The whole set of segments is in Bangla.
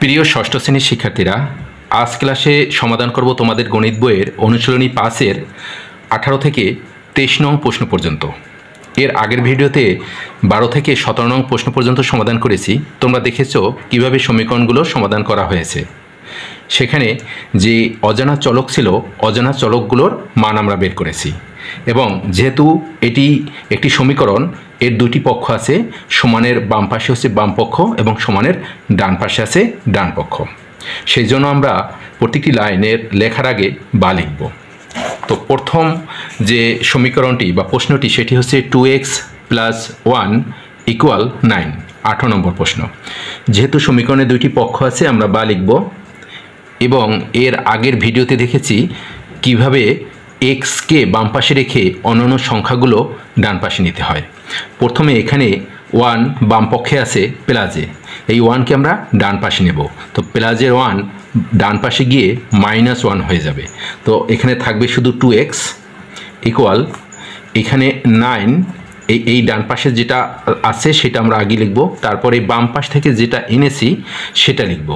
প্রিয় ষষ্ঠ শ্রেণীর শিক্ষার্থীরা, আজ ক্লাসে সমাধান করব তোমাদের গণিত বইয়ের অনুশীলনী 5-এর 18 থেকে 23 নং প্রশ্ন পর্যন্ত। এর আগের ভিডিওতে 12 থেকে 17 নং প্রশ্ন পর্যন্ত সমাধান করেছি। তোমরা দেখেছো কিভাবে সমীকরণগুলো সমাধান করা হয়েছে। সেখানে যে অজানা চলক ছিল, অজানা চলকগুলোর মান আমরা বের করেছি। এবং যেহেতু এটি একটি সমীকরণ, এর দুটি পক্ষ আছে, সমানের বাম পাশে হচ্ছে বাম পক্ষ এবং সমানের ডান পাশে আছে ডান পক্ষ। সেই জন্য আমরা প্রতিটি লাইনের লেখার আগে বা লিখব। তো প্রথম যে সমীকরণটি বা প্রশ্নটি সেটি হচ্ছে 2x + 1 = 9, 18 নম্বর প্রশ্ন। যেহেতু সমীকরণে দুইটি পক্ষ আছে, আমরা বা লিখব। এবং এর আগের ভিডিওতে দেখেছি কিভাবে এক্সকে বাম পাশে রেখে অন্যান্য সংখ্যাগুলো ডান পাশে নিতে হয়। প্রথমে এখানে 1 বাম পক্ষে আছে প্লাসে, এই 1কে আমরা ডান পাশে নেব। তো প্লাসের 1 ডান পাশে গিয়ে -1 হয়ে যাবে। তো এখানে থাকবে শুধু 2x = এখানে 9, এই ডান পাশে যেটা আছে সেটা আমরা আগে লিখব, তারপরে বাম পাশ থেকে যেটা এনেছি সেটা লিখব।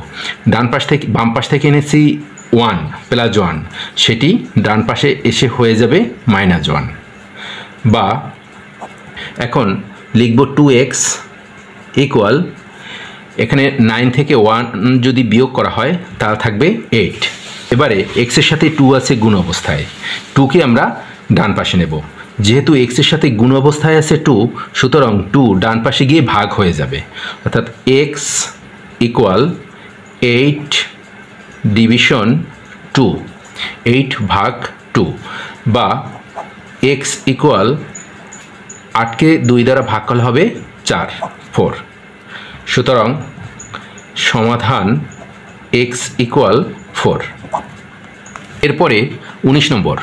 বাম পাশ থেকে এনেছি 1 + 1, সেটি ডান পাশে এসে হয়ে যাবে -1। বা এখন লিখব 2x = এখানে 9 থেকে 1 যদি বিয়োগ করা হয় তাহলে থাকবে 8। এবারে x এর সাথে 2 আছে গুণ অবস্থায়, 2কে আমরা ডান পাশে নেব। যেহেতু x এর সাথে গুণ অবস্থায় আছে 2, সুতরাং 2 ডান পাশে গিয়ে ভাগ হয়ে যাবে। অর্থাৎ x = 8 ডিভিশন 2, 8 ভাগ 2। বা x = 8কে 2 দ্বারা ভাগ করলে হবে 4। সুতরাং সমাধান x = 4। এরপরে 19 নম্বর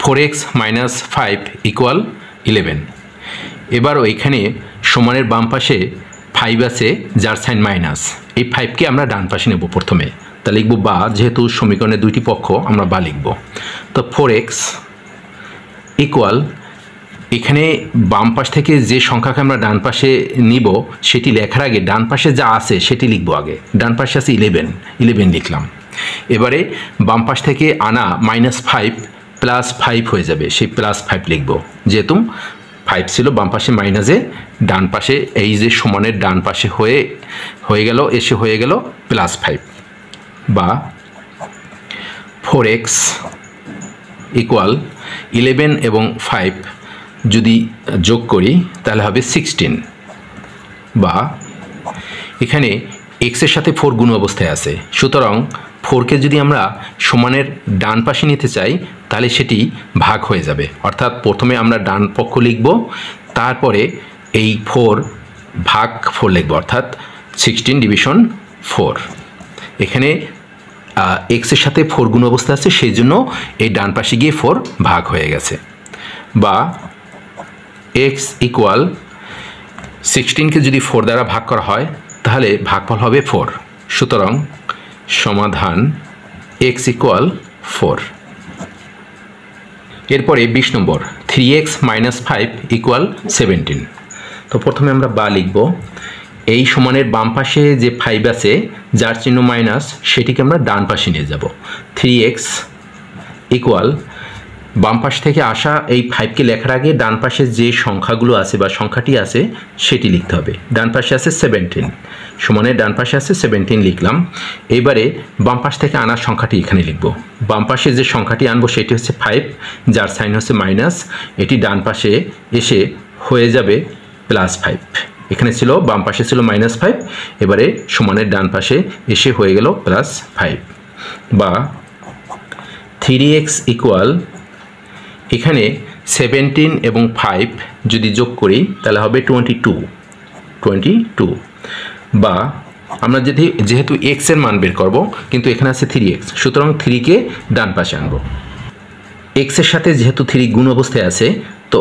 4x - 5 = 11। এবারও এখানে সমানের বাম পাশে 5 আছে, যার সাইন মাইনাস। এই 5কে আমরা ডান পাশে নেব প্রথমে। তা লিখব বা, যেহেতু সমীকরণে দুইটি পক্ষ আমরা বা লিখব। তো 4x = এখানে বাম পাশ থেকে যে সংখ্যাকে আমরা ডান পাশে নিব সেটি লেখার আগে ডান পাশে যা আছে সেটি লিখব আগে। ডান পাশে আছে 11 লিখলাম। এবারে বাম পাশ থেকে আনা -5 + 5 হয়ে যাবে, সেই +5 লিখব। যেহেতু 5 ছিল বাম পাশে মাইনাসে, ডান পাশে এই যে সমানের ডান পাশে হয়ে গেল, এসে হয়ে গেল +5। বা 4x = 11 এবং 5 যদি যোগ করি তাহলে হবে 16। বা এখানে x এর সাথে 4 গুণ অবস্থায় আছে, সুতরাং 4কে যদি আমরা সমানের ডান পাশে নিতে চাই তাহলে সেটি ভাগ হয়ে যাবে। অর্থাৎ প্রথমে আমরা ডান পক্ষ লিখব, তারপরে এই 4 ভাগ 4 লিখব, অর্থাৎ 16 ডিভিশন 4। এখানে x এর সাথে 4 গুণ অবস্থা আছে, সেই জন্য এই ডান পাশে গিয়ে 4 ভাগ হয়ে গেছে। বা x = 16কে যদি 4 দ্বারা ভাগ করা হয় তাহলে ভাগফল হবে 4। সুতরাং সমাধান x = 4। এরপরে 20 নম্বর 3x - 5 = 17। তো প্রথমে আমরা বা লিখব। এই সমানের বাম পাশে যে 5 আছে, যার চিহ্ন মাইনাস, সেটিকে আমরা ডান পাশে নিয়ে যাব। 3x = বাম পাশ থেকে আসা এই 5কে লেখার আগে ডান পাশে যে সংখ্যাগুলো আছে বা সংখ্যাটি আছে সেটি লিখতে হবে। ডান পাশে আছে 17, সমানের ডান পাশে আছে 17 লিখলাম। এবারে বাম পাশ থেকে আনার সংখ্যাটি এখানে লিখব। বাম পাশে যে সংখ্যাটি আনবো সেটি হচ্ছে 5, যার সাইন হচ্ছে মাইনাস, এটি ডান পাশে এসে হয়ে যাবে +5। এখানে ছিল বাম পাশে ছিল -5, এবারে সমানের ডান পাশে এসে হয়ে গেল +5। বা 3x = এখানে 17 এবং 5 যদি যোগ করি তাহলে হবে 22। বা আমরা যেহেতু x এর মান বের করব, কিন্তু এখানে আছে 3x, সুতরাং 3কে ডান পাশে আনব। x এর সাথে যেহেতু 3 গুণ অবস্থায় আছে, তো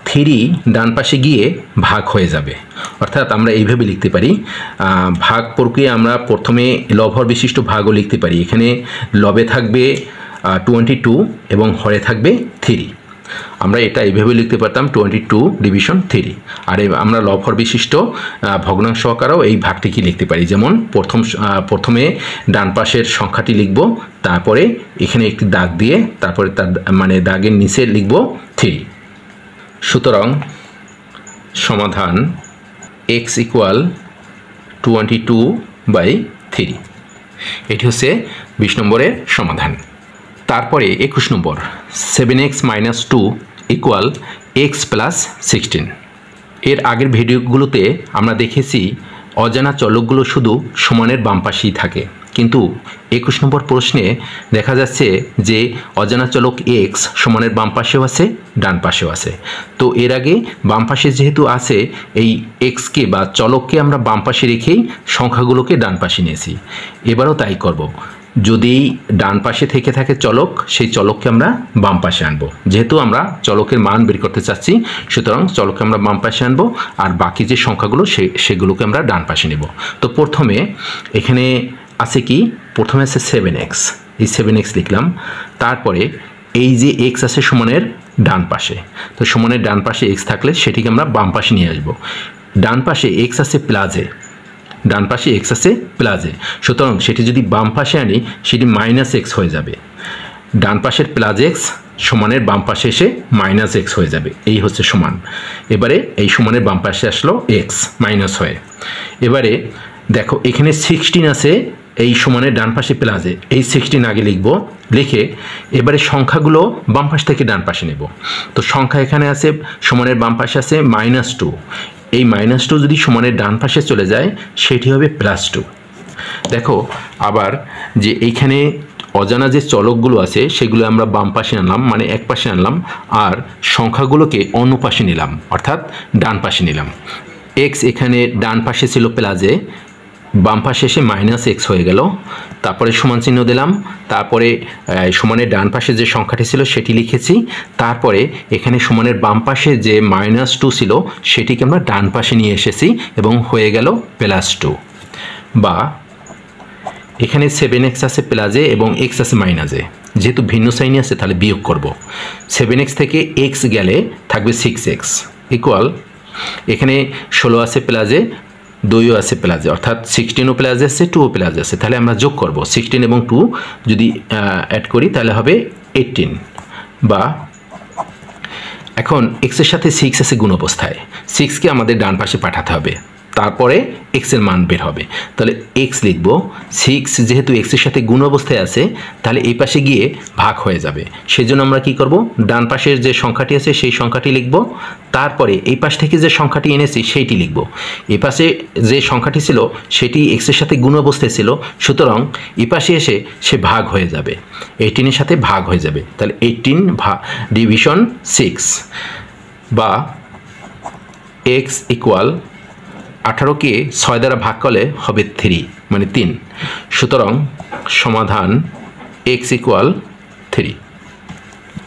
3 ডান পাশে গিয়ে ভাগ হয়ে যাবে। অর্থাৎ আমরা এইভাবে লিখতে পারি, ভাগ প্রক্রিয়া আমরা প্রথমে লবহর বিশিষ্ট ভাগও লিখতে পারি। এখানে লবে থাকবে 22 এবং হরে থাকবে 3। আমরা এটা এইভাবে লিখতে পারতাম 22/3। আর আমরা লব-হর বিশিষ্ট ভগ্নাংশ আকারেও এই ভাগটিকে লিখতে পারি। যেমন প্রথমে ডান পাশের সংখ্যাটি লিখব, তারপরে এখানে একটি দাগ দিয়ে তারপরে তার মানে দাগের নিচে লিখব 3। সুতরাং সমাধান x = 22/3। এটি হচ্ছে 20 নম্বরের সমাধান। তারপরে 21 নম্বর 7x - 2 = x + 16। এর আগের ভিডিওগুলোতে আমরা দেখেছি অজানা চলকগুলো শুধু সমানের বাম পাশেই থাকে, কিন্তু 21 নম্বর প্রশ্নে দেখা যাচ্ছে যে অজানা চলক x সমানের বাম পাশেও আছে, ডান পাশেও আছে। তো এর আগে বাম পাশে যেহেতু আছে, এই xকে বা চলককে আমরা বাম পাশে রেখেই সংখ্যাগুলোকে ডান পাশে নিয়েছি। এবারও তাই করব। যদি ডান পাশে থেকে থাকে চলক, সেই চলককে আমরা বাম পাশে আনবো। যেহেতু আমরা চলকের মান বের করতে চাচ্ছি, সুতরাং চলককে আমরা বাম পাশে আনবো, আর বাকি যে সংখ্যাগুলো সেগুলোকে আমরা ডান পাশে নেব। তো প্রথমে এখানে আছে কি, প্রথমে আছে 7x, এই 7x লিখলাম। তারপরে এই যে x আছে সমানের ডান পাশে, তো সমানের ডান পাশে x থাকলে সেটিকে আমরা বাম পাশে নিয়ে আসবো। ডান পাশে x আছে প্লাসে, ডান পাশে x আছে প্লাসে, সুতরাং সেটি যদি বাম পাশে আনি সেটি -x হয়ে যাবে। ডান পাশের +x সমানের বাম পাশে এসে -x হয়ে যাবে, এই হচ্ছে সমান। এবারে এই সমানের বাম পাশে আসলো x মাইনাস হয়ে। এবারে দেখো এখানে 16 আছে এই সমানের ডান পাশে প্লাসে, এই 16 আগে লিখব, লিখে এবারে সংখ্যাগুলো বাম পাশ থেকে ডান পাশে নেব। তো সংখ্যা এখানে আছে সমানের বাম পাশে আছে -2, এই -2 যদি সমানের ডান পাশে চলে যায় সেটি হবে +2। দেখো আবার যে এইখানে অজানা যে চলকগুলো আছে সেগুলো আমরা বাম পাশে আনলাম, মানে এক পাশে আনলাম, আর সংখ্যাগুলোকে অন্য পাশে নিলাম, অর্থাৎ ডান পাশে নিলাম। x এখানে ডান পাশে ছিল প্লাসে, বাম পাশে এসে -x হয়ে গেল। তারপরে সমান চিহ্ন দিলাম, তারপরে সমানের ডান পাশে যে সংখ্যাটি ছিল সেটি লিখেছি। তারপরে এখানে সমানের বাম পাশে যে -2 ছিল সেটিকে আমরা ডান পাশে নিয়ে এসেছি এবং হয়ে গেল +2। বা এখানে 7x আছে প্লাসে এবং x আছে মাইনাসে, যেহেতু ভিন্ন সাইনে আছে তাহলে বিয়োগ করব। 7x থেকে x গেলে থাকবে 6x ইকুয়াল, এখানে 16 আছে প্লাসে, 2ও আছে প্লাসে, অর্থাৎ 16ও প্লাসে আছে, 2ও প্লাসে আছে। তাহলে আমরা যোগ করব, 16 এবং 2 যদি অ্যাড করি তাহলে হবে 18। বা এখন x এর সাথে 6 আছে গুণ অবস্থায়, 6কে আমাদের ডান পাশে পাঠাতে হবে, তারপরে x এর মান বের হবে। তাহলে x লিখব, 6 যেহেতু x এর সাথে গুণ অবস্থায় আছে তাহলে এই পাশে গিয়ে ভাগ হয়ে যাবে। সেজন্য আমরা কি করব, ডান পাশের যে সংখ্যাটি আছে সেই সংখ্যাটি লিখব, তারপরে এই পাশ থেকে যে সংখ্যাটি এনেছি সেইটি লিখব। এই পাশে যে সংখ্যাটি ছিল সেটি x এর সাথে গুণ অবস্থায় ছিল, সুতরাং এই পাশে এসে সে ভাগ হয়ে যাবে, 18 এর সাথে ভাগ হয়ে যাবে। তাহলে 18 ডিভিশন 6 বা x ইকুয়াল 18কে 6 দ্বারা ভাগ করলে হবে 3, মানে 3। সুতরাং সমাধান x = 3।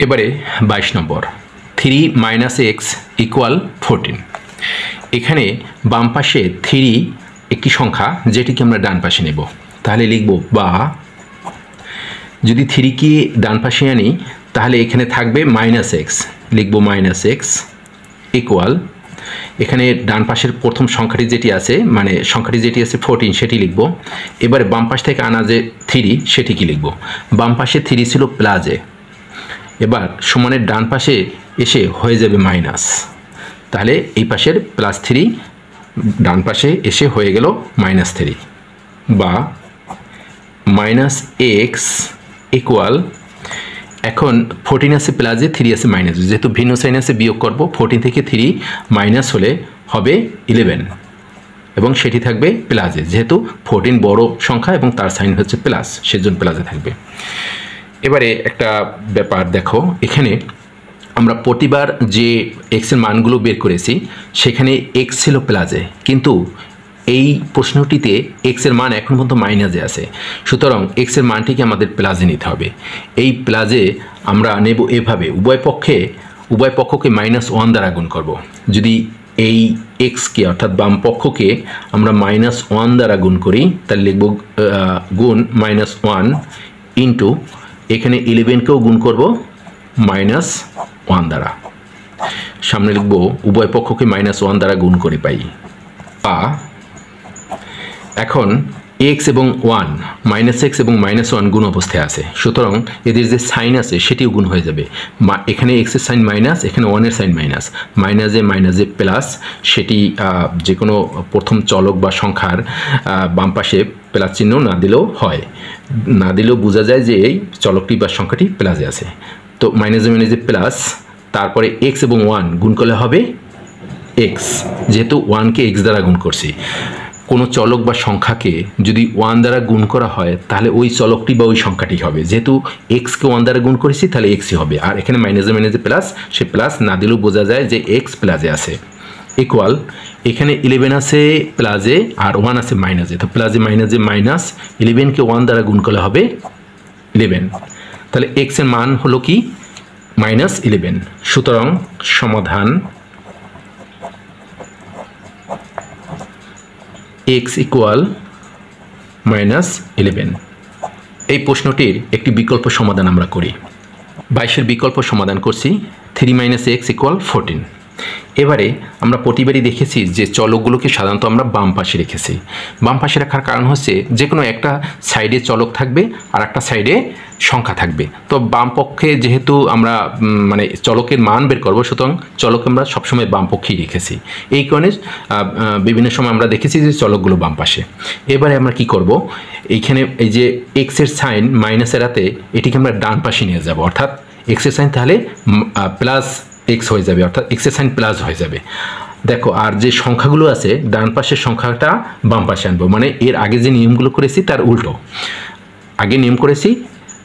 এবারে 22 নম্বর 3 - x = 14। এখানে বাম পাশে 3 একটি সংখ্যা যেটিকে আমরা ডান পাশে নেব, তাহলে লিখব বা যদি 3কে ডান পাশে আনি তাহলে এখানে থাকবে -x, লিখব -x ইকুয়াল, এখানে ডান পাশের প্রথম সংখ্যাটি যেটি আছে মানে সংখ্যাটি যেটি আছে 14 সেটি লিখব। এবারে বাম পাশ থেকে আনা যে 3 সেটি কি লিখব, বাম পাশে 3 ছিল প্লাসে, এবার সমানের ডান পাশে এসে হয়ে যাবে মাইনাস, তাহলে এই পাশের +3 ডান পাশে এসে হয়ে গেল -3। বা -x ইকুয়াল, এখন 14 আছে প্লাসে, 3 আছে মাইনাসে, যেহেতু ভিন্ন সাইন আছে বিয়োগ করব, 14 থেকে 3 মাইনাস হলে হবে 11 এবং সেটি থাকবে প্লাসে, যেহেতু 14 বড় সংখ্যা এবং তার সাইন হচ্ছে প্লাস, সেজন্য প্লাসে থাকবে। এবারে একটা ব্যাপার দেখো, এখানে আমরা প্রতিবার যে x এর মানগুলো বের করেছি সেখানে x ছিল প্লাসে, কিন্তু এই প্রশ্নটিতে x এর মান এখন পর্যন্ত মাইনাসে আছে, সুতরাং x এর মানটিকে আমাদের প্লাসে নিতে হবে। এই প্লাসে আমরা নেব এভাবে, উভয় পক্ষকে -1 দ্বারা গুণ করব। যদি এই xকে অর্থাৎ বাম পক্ষকে আমরা -1 দ্বারা গুণ করি তাহলে লিখব গুণ -1 ইন্টু, এখানে 11কেও গুণ করব 1 দ্বারা। সামনে লিখব উভয় পক্ষকে -1 দ্বারা গুণ করে পাই। বা এখন x এবং 1 -x এবং -1 গুণ অবস্থায় আছে, সুতরাং এদের যে সাইন আছে সেটিও গুণ হয়ে যাবে। এখানে x এর সাইন মাইনাস, এখানে 1 এর সাইন মাইনাস, মাইনাসে প্লাস, সেটি যে কোনো প্রথম চলক বা সংখ্যার বাম পাশে প্লাস চিহ্ন না দিলেও হয়, না দিলেও বোঝা যায় যে এই চলকটি বা সংখ্যাটি প্লাসে আছে। তো মাইনাসে প্লাস, তারপরে x এবং 1 গুণ করলে হবে x, যেহেতু 1কে x দ্বারা গুণ করছি। কোনো চলক বা সংখ্যাকে যদি 1 দ্বারা গুণ করা হয় তাহলে ওই চলকটি বা ওই সংখ্যাটি হবে, যেহেতু এক্সকে 1 দ্বারা গুণ করেছি তাহলে এক্সই হবে। আর এখানে মাইনাসে প্লাস, সে প্লাস না দিলেও বোঝা যায় যে এক্স প্লাসে আছে। ইকুয়াল এখানে 11 আছে প্লাসে আর 1 আছে মাইনাসে, তো প্লাসে মাইনাস, 11কে 1 দ্বারা গুণ করলে হবে 11। তাহলে এক্স এর মান হলো কি -11। সুতরাং সমাধান x ইকুয়াল -11। এই প্রশ্নটির একটি বিকল্প সমাধান আমরা করি। 22-এর বিকল্প সমাধান করছি, 3 - x ইকুয়াল 14। এবারে আমরা প্রতিবারই দেখেছি যে চলকগুলোকে সাধারণত আমরা বাম পাশে রেখেছি। বাম পাশে রাখার কারণ হচ্ছে যে কোনো একটা সাইডে চলক থাকবে আর একটা সাইডে সংখ্যা থাকবে। তো বাম পক্ষে যেহেতু আমরা মানে চলকের মান বের করবো, সুতরাং চলক আমরা সবসময় বাম পক্ষেই রেখেছি। এই কারণে বিভিন্ন সময় আমরা দেখেছি যে চলকগুলো বাম পাশে। এবারে আমরা কি করব, এইখানে এই যে x এর সাইন মাইনাসের হাতে এটিকে আমরা ডান পাশে নিয়ে যাব, অর্থাৎ x এর সাইন তাহলে প্লাস x হয়ে যাবে, অর্থাৎ x এর সাইন প্লাস হয়ে যাবে। দেখো, আর যে সংখ্যাগুলো আছে ডান পাশের সংখ্যাটা বাম পাশে আনবো, মানে এর আগে যে নিয়মগুলো করেছি তার উল্টো। আগে নিয়ম করেছি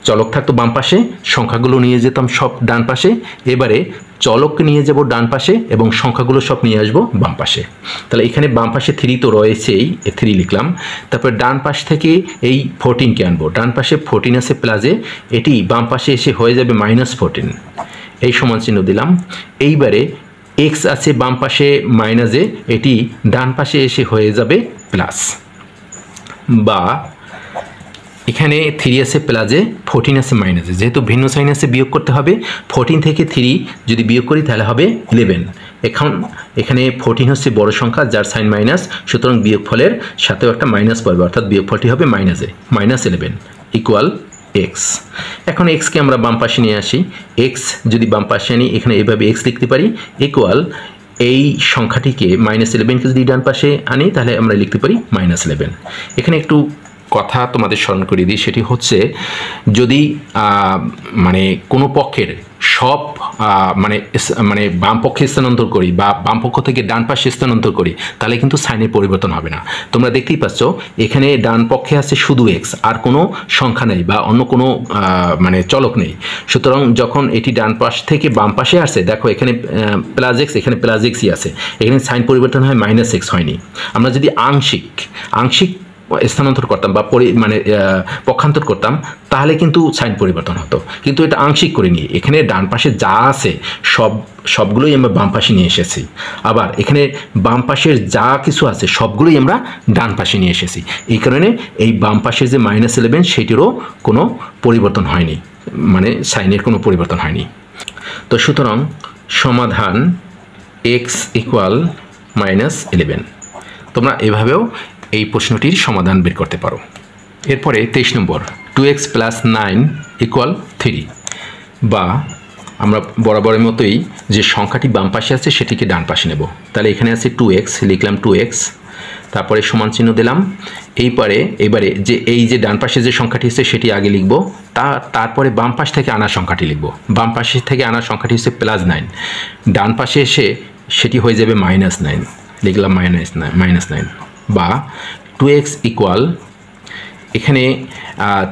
চলক থাকতো বাম পাশে, সংখ্যাগুলো নিয়ে যেতাম সব ডান পাশে। এবারে চলককে নিয়ে যাব ডান পাশে এবং সংখ্যাগুলো সব নিয়ে আসবো বাম পাশে। তাহলে এখানে বাম পাশে 3 তো রয়েছেই, 3 লিখলাম। তারপর ডান পাশ থেকে এই 14কে আনবো, ডান পাশে 14 আছে প্লাসে, এটি বাম পাশে এসে হয়ে যাবে -14, এই সমান চিহ্ন দিলাম। এইবারে x আছে বাম পাশে মাইনাসে, এটি ডান পাশে এসে হয়ে যাবে প্লাস। বা এখানে 3 আছে প্লাসে, 14 আছে মাইনাসে, যেহেতু ভিন্ন সাইন আছে বিয়োগ করতে হবে। 14 থেকে 3 যদি বিয়োগ করি তাহলে হবে 11। এখন এখানে 14 হচ্ছে বড় সংখ্যা যার সাইন মাইনাস, সুতরাং বিয়োগফলের সাথেও একটা মাইনাস পড়বে, অর্থাৎ বিয়োগফলটি হবে -11 ইকুয়াল x। এখন x কে আমরা বাম পাশে নিয়ে আসি। x যদি বাম পাশে আনি, এখানে এভাবে x লিখতে পারি ইকুয়াল এই সংখ্যাটিকে -11কে যদি ডান পাশে আনি তাহলে আমরা লিখতে পারি -11। এখানে একটু কথা তোমাদের স্মরণ করিয়ে দিই, সেটি হচ্ছে যদি মানে কোনো পক্ষের সব মানে বাম পক্ষে স্থানান্তর করি বা বাম পক্ষ থেকে ডান পাশে স্থানান্তর করি তাহলে কিন্তু সাইনের পরিবর্তন হবে না। তোমরা দেখতেই পাচ্ছ এখানে ডান পক্ষে আছে শুধু x, আর কোনো সংখ্যা নেই বা অন্য কোনো মানে চলক নেই। সুতরাং যখন এটি ডান পাশ থেকে বাম পাশে আসে, দেখো এখানে +x, এখানে +xই আছে, এখানে সাইন পরিবর্তন হয় -x হয়নি। আমরা যদি আংশিক স্থানান্তর করতাম বা পক্ষান্তর করতাম তাহলে কিন্তু সাইন পরিবর্তন হতো, কিন্তু এটা আংশিক করে নিয়ে এখানে ডান পাশে যা আছে সবগুলোই আমরা বাম পাশে নিয়ে এসেছি। আবার এখানে বাম পাশের যা কিছু আছে সবগুলোই আমরা ডান পাশে নিয়ে এসেছি। এই কারণে এই বাম পাশে যে -11 সেটিরও কোনো পরিবর্তন হয়নি, মানে সাইনের কোনো পরিবর্তন হয়নি। তো সুতরাং সমাধান x ইকুয়াল -11। তোমরা এভাবেও এই প্রশ্নটির সমাধান বের করতে পারো। এরপরে 23 নম্বর, 2x + 9 ইকুয়াল 3। বা আমরা বরাবরের মতোই যে সংখ্যাটি বাম পাশে আছে সেটিকে ডান পাশে নেব। তাহলে এখানে আছে 2x, লিখলাম 2x, তারপরে সমান চিহ্ন দিলাম। এবারে এই যে ডান পাশে যে সংখ্যাটি আছে সেটি আগে লিখব, তারপরে বাম পাশ থেকে আনা সংখ্যাটি লিখব। বাম পাশ থেকে আনা সংখ্যাটি হচ্ছে +9, ডান পাশে এসে সেটি হয়ে যাবে -9, লিখলাম -9। বা 2x ইকুয়াল এখানে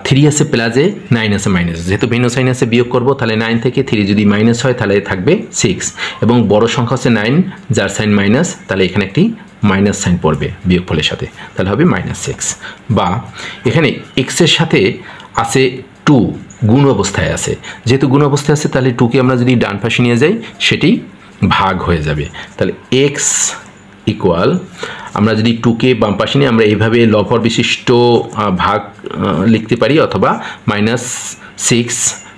3 আছে প্লাসে, 9 আছে মাইনাসে, যেহেতু ভিন্ন সাইন আছে বিয়োগ করব, তাহলে 9 থেকে 3 যদি মাইনাস হয় তাহলে থাকবে 6, এবং বড় সংখ্যা হচ্ছে 9 যার সাইন মাইনাস, তাহলে এখানে একটি মাইনাস সাইন পড়বে বিয়োগফলের সাথে, তাহলে হবে -6। বা এখানে x এর সাথে আছে 2, গুণ অবস্থায় আছে, যেহেতু গুণ অবস্থায় আছে তাহলে 2কে আমরা যদি ডান পাশে নিয়ে যাই সেটি ভাগ হয়ে যাবে। তাহলে x ইকুয়াল আমরা যদি 2কে বাম পাশে নিয়ে আমরা এইভাবে লবহর বিশিষ্ট ভাগ লিখতে পারি, অথবা -6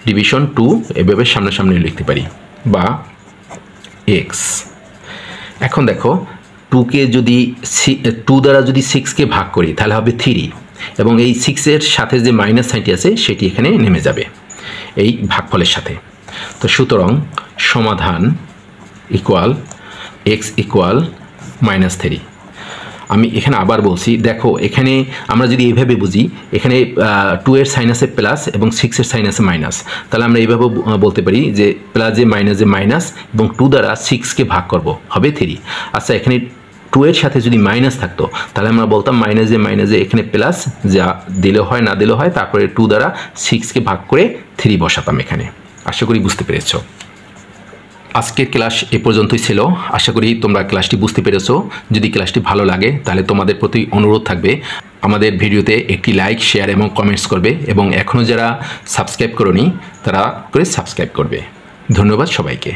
ডিভিশন 2 এভাবে সামনাসামনি লিখতে পারি। বা এক্স। এখন দেখো 2কে যদি 2 দ্বারা যদি 6কে ভাগ করি তাহলে হবে 3, এবং এই 6-এর সাথে যে মাইনাস সাইনটি আছে সেটি এখানে নেমে যাবে এই ভাগফলের সাথে। তো সুতরাং সমাধান ইকুয়াল এক্স ইকুয়াল -3। আমি এখানে আবার বলছি, দেখো এখানে আমরা যদি এইভাবে বুঝি, এখানে 2-এর সাইন আছে প্লাস এবং 6-এর সাইন আছে মাইনাস, তাহলে আমরা এইভাবে বলতে পারি যে প্লাস এ মাইনাস এবং 2 দ্বারা 6কে ভাগ করব হবে 3। আচ্ছা, এখানে 2-এর সাথে যদি মাইনাস থাকতো তাহলে আমরা বলতাম মাইনাস এ এখানে প্লাস, যা দিলে হয় না দিলে হয়, তারপরে 2 দ্বারা 6কে ভাগ করে 3 বসাতাম এখানে। আশা করি বুঝতে পেরেছো। আজকের ক্লাস এ পর্যন্তই ছিল। আশা করি তোমরা ক্লাসটি বুঝতে পেরেছো। যদি ক্লাসটি ভালো লাগে তাহলে তোমাদের প্রতি অনুরোধ থাকবে আমাদের ভিডিওতে একটি লাইক, শেয়ার এবং কমেন্টস করবে, এবং এখনও যারা সাবস্ক্রাইব করোনি তারা করে সাবস্ক্রাইব করবে। ধন্যবাদ সবাইকে।